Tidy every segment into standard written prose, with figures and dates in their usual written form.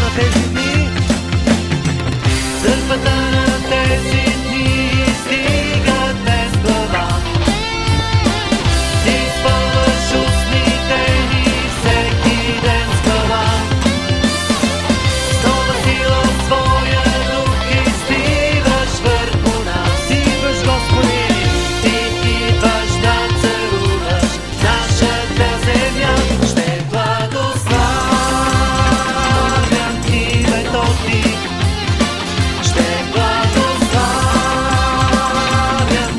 на тези дни, църквата на тези дни стига без глава. Ти изпълваш устните ни всеки ден с хвала. С нова сила своя дух изливаш върху нас. Ти идваш, Господи, ти идваш да царуваш нашата земя. Ще благославям името ти. Ще благославям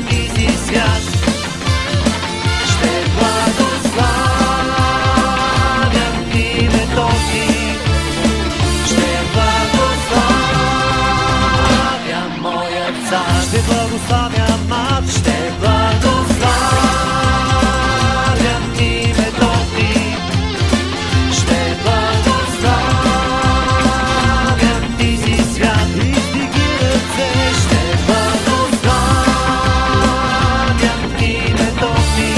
ти си свят. Ще благославям името ти. Ще благославям моя цар. Ще благославям аз. Ще благославям името ти. Ще благославям ти си свят. Издигни ръце. Ще благославям името ти.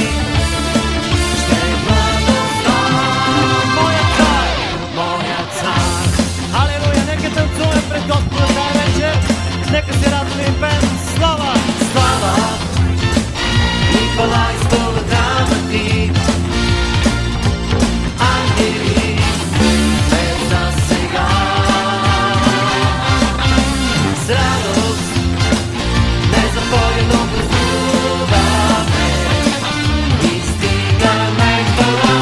Ще благославям моя цар, моя цар. Алелуя, нека танцуваме пред Господа тази вечер. Нека се радваме и пеем слава, слава и хвала изпълват рама ти. Ангели, пеят за сега. С радост не запоено празнуваме и стигаме хвала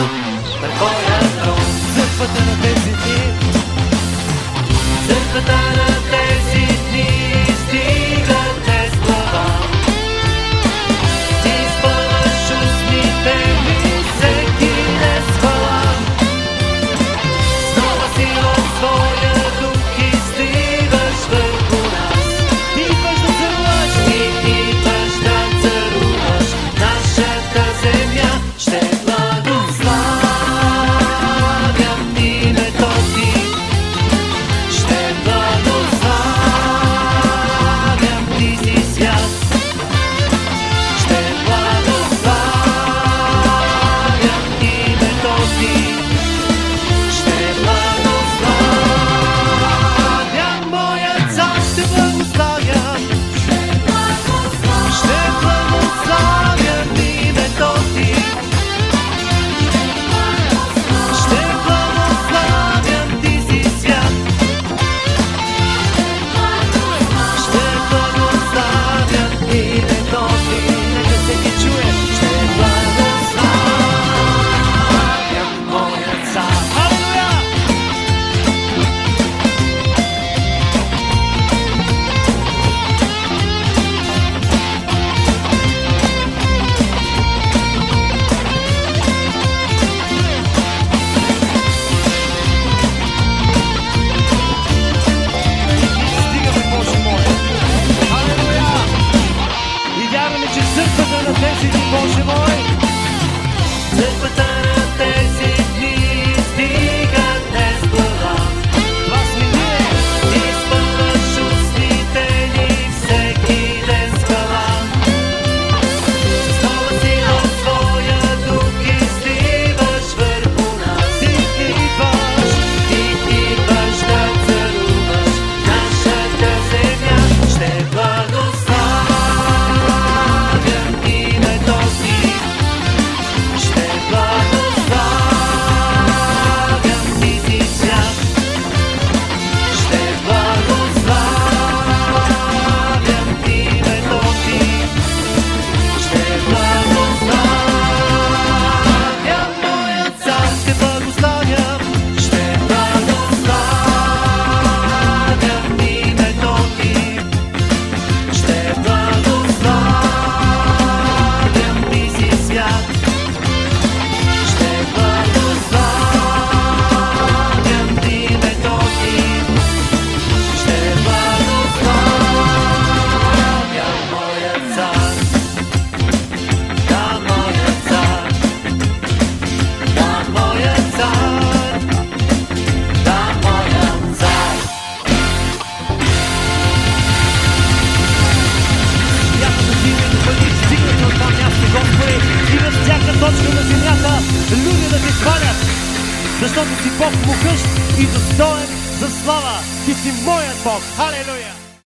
пред Твоя трон. Църквата на тези дни, църквата на тези дни стига без глава. Ти изпълваш устните ми всеки ден с хвала. С нова сила своя дух изливаш върху нас. Ти идваш да царуваш, ти идваш да царуваш нашата земя. Ще благославям името ти. Ще благославям ти си свят. Ще благославям името ти. Ще благославям моя цар. Ще благославям. Ще благославям името ти. Ще благославям ти си свят. Ще благославям името ти. Нека всеки чуе. Ще благославям моя цар. Алелуя! Стигаме, Боже мой! Алелуя! И вярваме, че църквата на тези дни, Боже мой, църквата на тези дни стига днес глава. Това сме ние. Ти изпълваш устните ни всеки ден с хвала. С нова сила своя дух изливаш върху нас. Ти идваш да царуваш нашата земя. Ще благославям името ти. Ще благославям ти си свят. Ще благославям името ти. Ще благославям моя цар. Ще благославям. Ще благославям името ти. Ще благославям ти си свят. Ще благославям името ти. Ще благославям моя цар. Да, моя цар. Да, моя цар. Да, моя цар. Святото ти име да бъде издигнато от това място, Господи, и във всяка точка на земята люди да те хвалят, защото си Бог могъщ и достоен за слава. Ти си моят Бог. Халелуя!